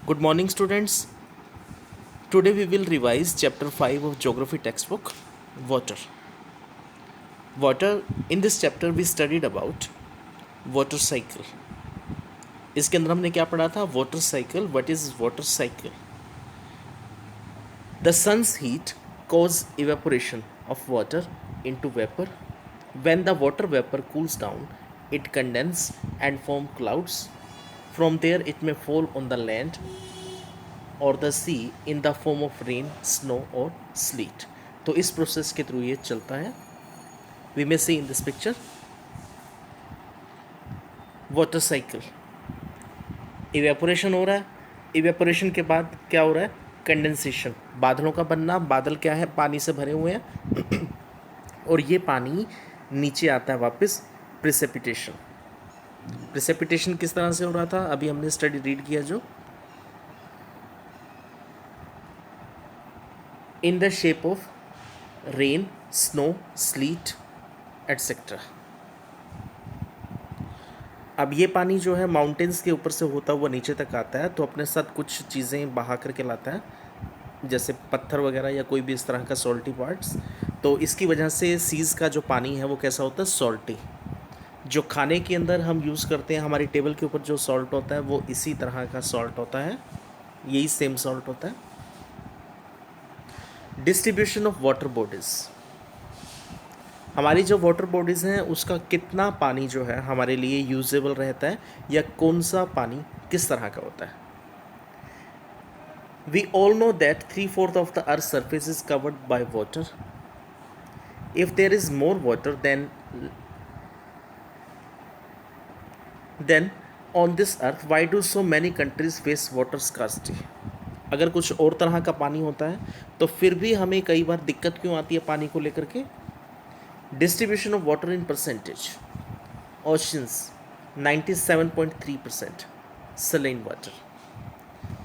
Good morning, students. Today we will revise chapter 5 of geography textbook, water. Water, in this chapter we studied about water cycle. इसके अंदर हमने क्या पढ़ा था? Water cycle. What is water cycle? The sun's heat causes evaporation of water into vapor. When the water vapor cools down, it condenses and forms clouds. From there it may fall on the land और the sea in the form of rain, snow और sleet. तो इस process के through ये चलता है. We may see in this picture water cycle. Evaporation हो रहा है. इवेपोरेशन के बाद क्या हो रहा है? कंडेंसेशन, बादलों का बनना. बादल क्या है? पानी से भरे हुए हैं और ये पानी नीचे आता है वापस. प्रिसिपिटेशन. प्रिसिपिटेशन किस तरह से हो रहा था? अभी हमने स्टडी रीड किया जो in the shape of rain, snow, sleet, etc. अब ये पानी जो है माउंटेन्स के ऊपर से होता हुआ नीचे तक आता है, तो अपने साथ कुछ चीज़ें बहा करके लाता है, जैसे पत्थर वगैरह या कोई भी इस तरह का सॉल्टी पार्ट्स. तो इसकी वजह से सीज़ का जो पानी है वो कैसा होता है? सॉल्टी. जो खाने के अंदर हम यूज़ करते हैं, हमारी टेबल के ऊपर जो सॉल्ट होता है वो इसी तरह का सॉल्ट होता है, यही सेम सॉल्ट होता है. Distribution of water bodies. हमारी जो वाटर बॉडीज़ हैं उसका कितना पानी जो है हमारे लिए यूजेबल रहता है, या कौन सा पानी किस तरह का होता है. We all know that 3/4 of the earth surface is covered by water. If there is more water then on this earth, why do so many countries face water scarcity. अगर कुछ और तरह का पानी होता है तो फिर भी हमें कई बार दिक्कत क्यों आती है पानी को लेकर के. Distribution of water in percentage. Oceans 97.3% saline water.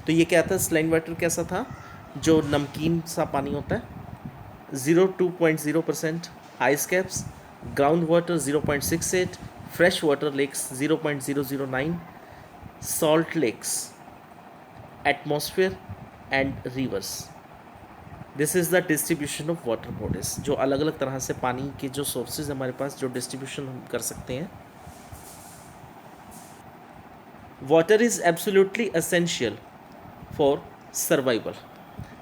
तो ये क्या था? सलाइन वाटर कैसा था? जो नमकीन सा पानी होता है. 0.2% ice caps. Ground water 0.68. Fresh water lakes 0.009. Salt lakes, atmosphere and rivers. This is the distribution of water bodies. जो अलग अलग तरह से पानी के जो सोर्सेज हमारे पास, जो डिस्ट्रीब्यूशन हम कर सकते हैं. Water is absolutely essential for survival.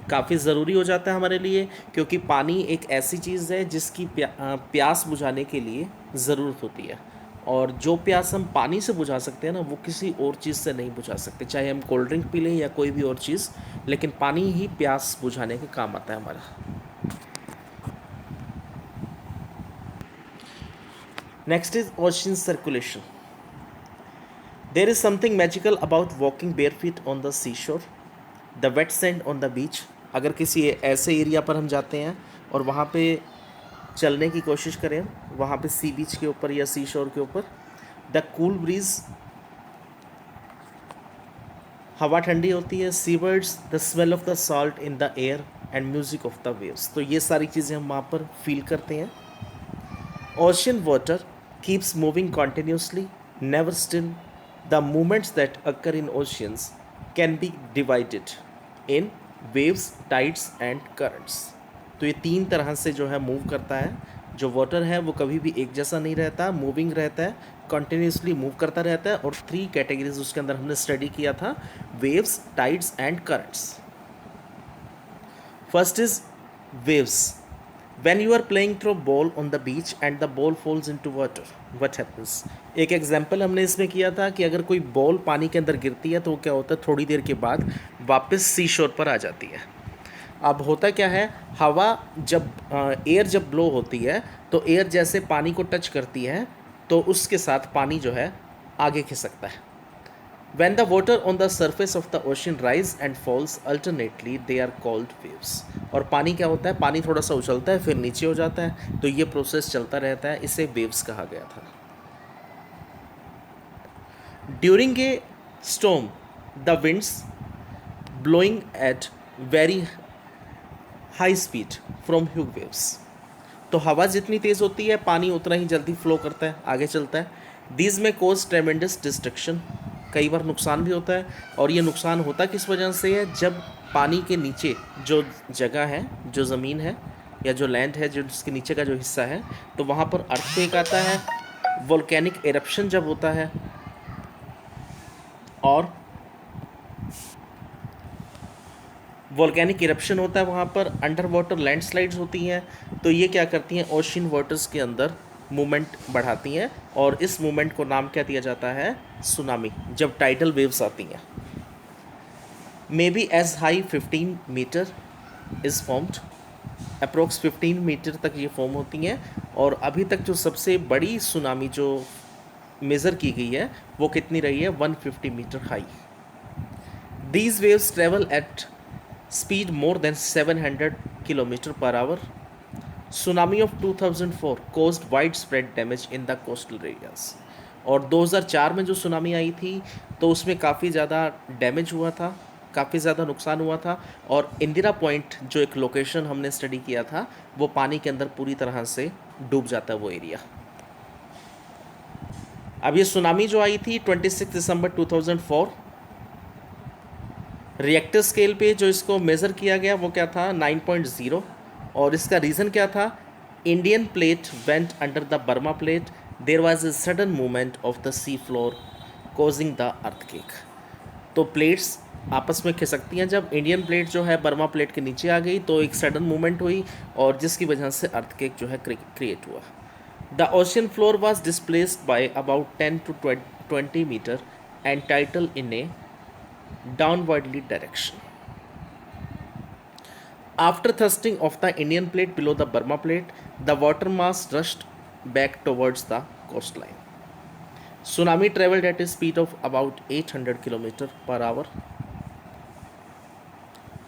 काफ़ी ज़रूरी हो जाता है हमारे लिए, क्योंकि पानी एक ऐसी चीज़ है जिसकी प्यास बुझाने के लिए ज़रूरत होती है. और जो प्यास हम पानी से बुझा सकते हैं ना, वो किसी और चीज़ से नहीं बुझा सकते. चाहे हम कोल्ड ड्रिंक पी लें या कोई भी और चीज़, लेकिन पानी ही प्यास बुझाने के काम आता है हमारा. Next is ocean circulation. There is something magical about walking bare feet on the sea shore, the wet sand on the beach. अगर किसी ऐसे एरिया पर हम जाते हैं और वहाँ पे चलने की कोशिश करें, वहाँ पे सी बीच के ऊपर या सी शोर के ऊपर, द कूल ब्रीज, हवा ठंडी होती है. Sea birds, the smell of the salt in the air and music of the waves. तो ये सारी चीज़ें हम वहाँ पर फील करते हैं. Ocean water keeps moving continuously, never still. The movements that occur in oceans can be divided in waves, tides and currents. तो ये तीन तरह से जो है मूव करता है. जो वाटर है वो कभी भी एक जैसा नहीं रहता, मूविंग रहता है, कॉन्टिन्यूसली मूव करता रहता है. और 3 कैटेगरीज उसके अंदर हमने स्टडी किया था, waves, tides and currents. First is waves. When you are playing throw ball on the beach and the ball falls into water, what happens. एक एग्जाम्पल हमने इसमें किया था कि अगर कोई बॉल पानी के अंदर गिरती है तो क्या होता है, थोड़ी देर के बाद वापस सी शोर पर आ जाती है. अब होता क्या है, हवा जब एयर जब ब्लो होती है तो एयर जैसे पानी को टच करती है तो उसके साथ पानी जो है आगे खिसकता है. When the water on the surface of the ocean rise and falls alternately, they are called waves. और पानी क्या होता है, पानी थोड़ा सा उछलता है फिर नीचे हो जाता है, तो ये प्रोसेस चलता रहता है, इसे वेव्स कहा गया था. During a storm, the winds blowing at very high speed from Hugh waves. तो हवा जितनी तेज़ होती है पानी उतना ही जल्दी फ्लो करता है, आगे चलता है. दीज में कोज ट्रेमेंडस डिस्ट्रक्शन. कई बार नुकसान भी होता है। और ये नुकसान होता किस वजह से है, जब पानी के नीचे जो जगह है, जो ज़मीन है या जो लैंड है, जो जिसके नीचे का जो हिस्सा है, तो वहाँ पर अर्थक्वेक आता है, वोल्केनिक एरप्शन जब होता है, और वोल्केनिक इरप्शन होता है वहाँ पर, अंडर वाटर लैंडस्लाइड्स होती हैं। तो ये क्या करती हैं, ओशियन वाटर्स के अंदर मूवमेंट बढ़ाती हैं, और इस मूवमेंट को नाम क्या दिया जाता है, सुनामी, जब टाइडल वेव्स आती हैं। May be as high 15 metre is formed, approx 15 metre तक ये फॉर्म होती हैं। और अभी तक जो सबसे बड़ी सुनामी जो मेज़र की गई है वो कितनी रही है, 150 metre high. These waves travel at speed more than 700 kilometer per hour. Tsunami of 2004 caused widespread damage in the coastal areas. और 2004 में जो सुनामी आई थी तो उसमें काफ़ी ज़्यादा डैमेज हुआ था, काफ़ी ज़्यादा नुकसान हुआ था। और इंदिरा पॉइंट जो एक लोकेशन हमने स्टडी किया था, वो पानी के अंदर पूरी तरह से डूब जाता है वो एरिया। अब ये सुनामी जो आई थी 26 दिसंबर 2004, रिएक्टर स्केल पे जो इसको मेज़र किया गया वो क्या था, 9.0। और इसका रीज़न क्या था, Indian plate went under the Burma plate, there was a sudden movement of the sea floor causing the earthquake. तो प्लेट्स आपस में खिसकती हैं, जब इंडियन प्लेट जो है बर्मा प्लेट के नीचे आ गई तो एक सडन मूवमेंट हुई, और जिसकी वजह से अर्थक्वेक जो है क्रिएट हुआ। The ocean floor was displaced by about 10 to 20 metre and tilted in a downwardly direction. After thrusting of the Indian plate below the Burma plate, the water mass rushed back towards the coastline. Tsunami traveled at a speed of about 800 km per hour,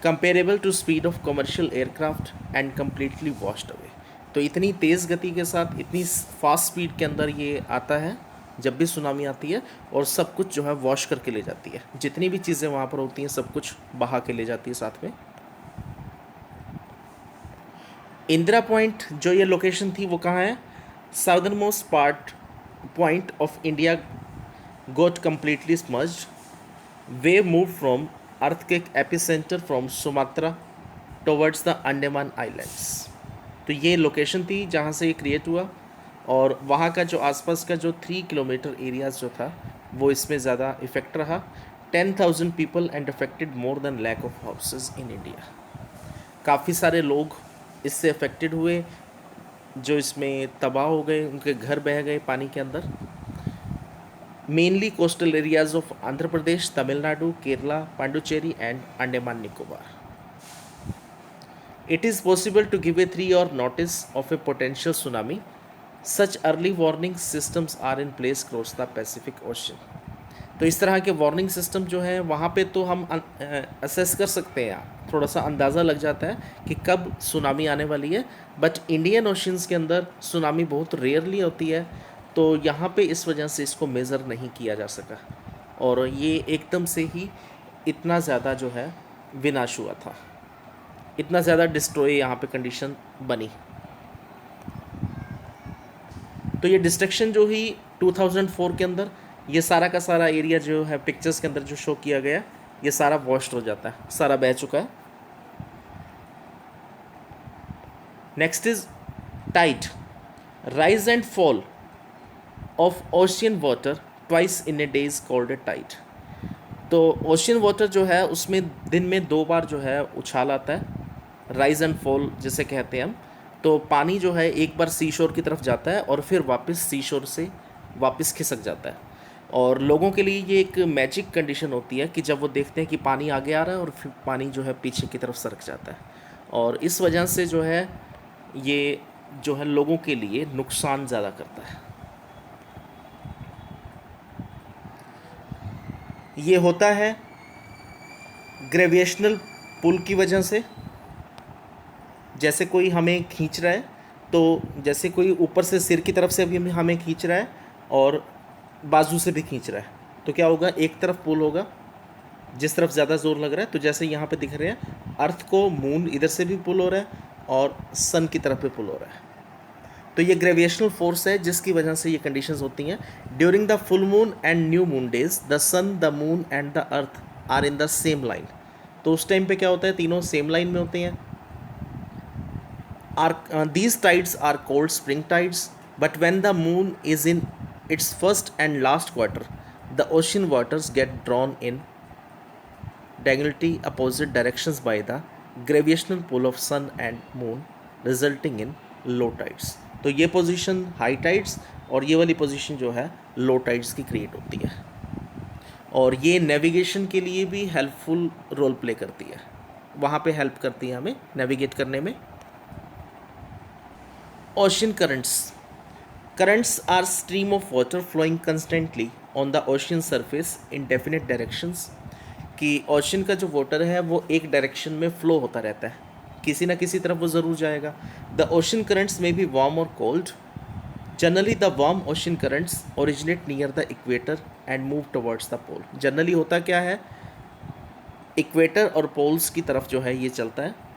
comparable to speed of commercial aircraft, and completely washed away. तो इतनी तेज़ गति के साथ, इतनी fast speed के अंदर ये आता है जब भी सुनामी आती है, और सब कुछ जो है वॉश करके ले जाती है, जितनी भी चीज़ें वहाँ पर होती हैं सब कुछ बहा के ले जाती है साथ में। इंदिरा पॉइंट जो ये लोकेशन थी वो कहाँ है, southern most part point of India got completely submerged. Wave move from earthquake epicentre from Sumatra towards the Andaman islands. तो ये लोकेशन थी जहाँ से ये क्रिएट हुआ, और वहाँ का जो आसपास का जो 3 किलोमीटर एरियाज जो था वो इसमें ज़्यादा इफ़ेक्ट रहा। 10,000 people and affected more than lakh of houses in India. काफ़ी सारे लोग इससे अफेक्टेड हुए, जो इसमें तबाह हो गए, उनके घर बह गए पानी के अंदर। Mainly coastal areas of Andhra Pradesh, Tamil Nadu, Kerala, Pondicherry and Andaman Nicobar. It is possible to give a 3-hour notice of a potential tsunami. Such early warning systems are in place across the Pacific Ocean. तो इस तरह के वार्निंग सिस्टम जो है वहाँ पे तो हम असेस कर सकते हैं, थोड़ा सा अंदाज़ा लग जाता है कि कब सुनामी आने वाली है। बट इंडियन ओशंस के अंदर सुनामी बहुत रेयरली होती है, तो यहाँ पे इस वजह से इसको मेज़र नहीं किया जा सका, और ये एकदम से ही इतना ज़्यादा जो है विनाश हुआ था, इतना ज़्यादा डिस्ट्रॉय यहाँ पे कंडीशन बनी। तो ये डिस्ट्रक्शन जो हुई 2004 के अंदर, ये सारा का सारा एरिया जो है पिक्चर्स के अंदर जो शो किया गया, ये सारा वॉश्ड हो जाता है, सारा बह चुका है। Next is tide, rise and fall of ocean water twice in a day is called a tide. तो ओशियन वाटर जो है उसमें दिन में 2 बार जो है उछाल आता है, राइज एंड फॉल जिसे कहते हैं हम। तो पानी जो है एक बार सी शोर की तरफ जाता है और फिर वापस सी शोर से वापस खिसक जाता है। और लोगों के लिए ये एक मैजिक कंडीशन होती है कि जब वो देखते हैं कि पानी आगे आ रहा है और फिर पानी जो है पीछे की तरफ सरक जाता है, और इस वजह से जो है ये जो है लोगों के लिए नुकसान ज़्यादा करता है। ये होता है ग्रेविटेशनल पुल की वजह से। जैसे कोई हमें खींच रहा है, तो जैसे कोई ऊपर से सिर की तरफ से भी हमें खींच रहा है और बाजू से भी खींच रहा है, तो क्या होगा, एक तरफ पुल होगा जिस तरफ ज़्यादा जोर लग रहा है। तो जैसे यहाँ पे दिख रहे हैं, अर्थ को मून इधर से भी पुल हो रहा है और सन की तरफ भी पुल हो रहा है। तो ये ग्रेविटेशनल फोर्स है जिसकी वजह से ये कंडीशंस होती हैं। During the full moon and new moon days the sun, the moon and the earth are in the same line. तो उस टाइम पे क्या होता है, तीनों सेम लाइन में होते हैं। These tides are called spring tides, but when the moon is in its first and last quarter, the ocean waters get drawn in diagonally opposite directions by the gravitational pull of sun and moon, resulting in low tides. तो ये position high tides और ये वाली position जो है लो tides की create होती है, और ये नेविगेशन के लिए भी हेल्पफुल रोल प्ले करती है, वहाँ पे हेल्प करती है हमें नेविगेट करने में। Ocean currents. Currents are stream of water flowing constantly on the ocean surface in definite directions. कि ओशन का जो वाटर है वो एक डायरेक्शन में फ्लो होता रहता है, किसी ना किसी तरफ वो ज़रूर जाएगा। The ocean currents may be warm और cold. Generally the warm ocean currents originate near the equator and move towards the pole. Generally होता क्या है, इक्वेटर और पोल्स की तरफ जो है ये चलता है।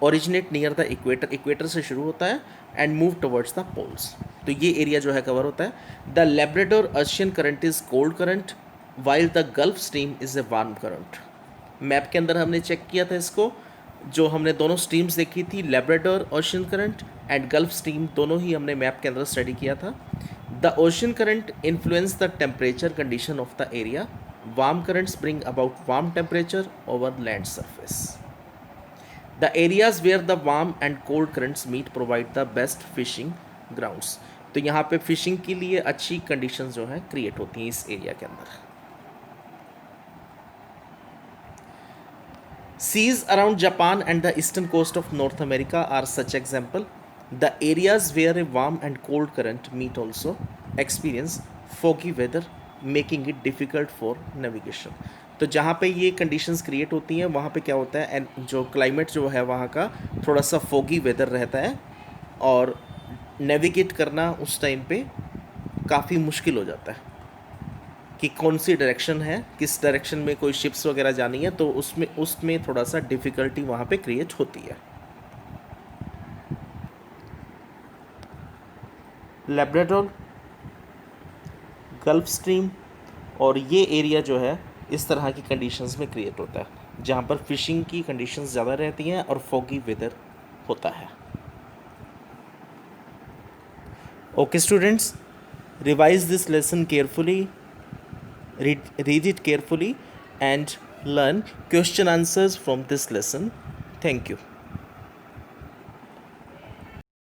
Originate near the equator, equator से शुरू होता है and move towards the poles. तो ये एरिया जो है कवर होता है। The Labrador ocean current is cold current while the Gulf Stream is a warm current. Map के अंदर हमने चेक किया था इसको, जो हमने दोनों स्ट्रीम्स देखी थी, Labrador ocean current and gulf stream, दोनों ही हमने मैप के अंदर स्टडी किया था। The ocean current influence the temperature condition of the area. Warm currents bring about warm temperature over land surface. The areas where the warm and cold currents meet provide the best fishing grounds. तो यहाँ पे fishing के लिए अच्छी conditions जो है create होती हैं इस एरिया के अंदर। Seas around Japan and the eastern coast of North America are such example. The areas where a warm and cold current meet also experience foggy weather, making it difficult for navigation. तो जहाँ पे ये conditions create होती हैं वहाँ पे क्या होता है, एंड जो क्लाइमेट जो है वहाँ का थोड़ा सा फोगी वेदर रहता है, और नेविगेट करना उस टाइम पे काफ़ी मुश्किल हो जाता है कि कौन सी डायरेक्शन है, किस डायरेक्शन में कोई शिप्स वगैरह जानी है, तो उसमें थोड़ा सा डिफ़िकल्टी वहाँ पे क्रिएट होती है। लैब्राडोर, गल्फ स्ट्रीम और ये एरिया जो है इस तरह की कंडीशंस में क्रिएट होता है जहाँ पर फिशिंग की कंडीशंस ज़्यादा रहती हैं और फॉगी वेदर होता है। Okay students, revise this lesson carefully, read it carefully and learn question answers from this lesson. Thank you.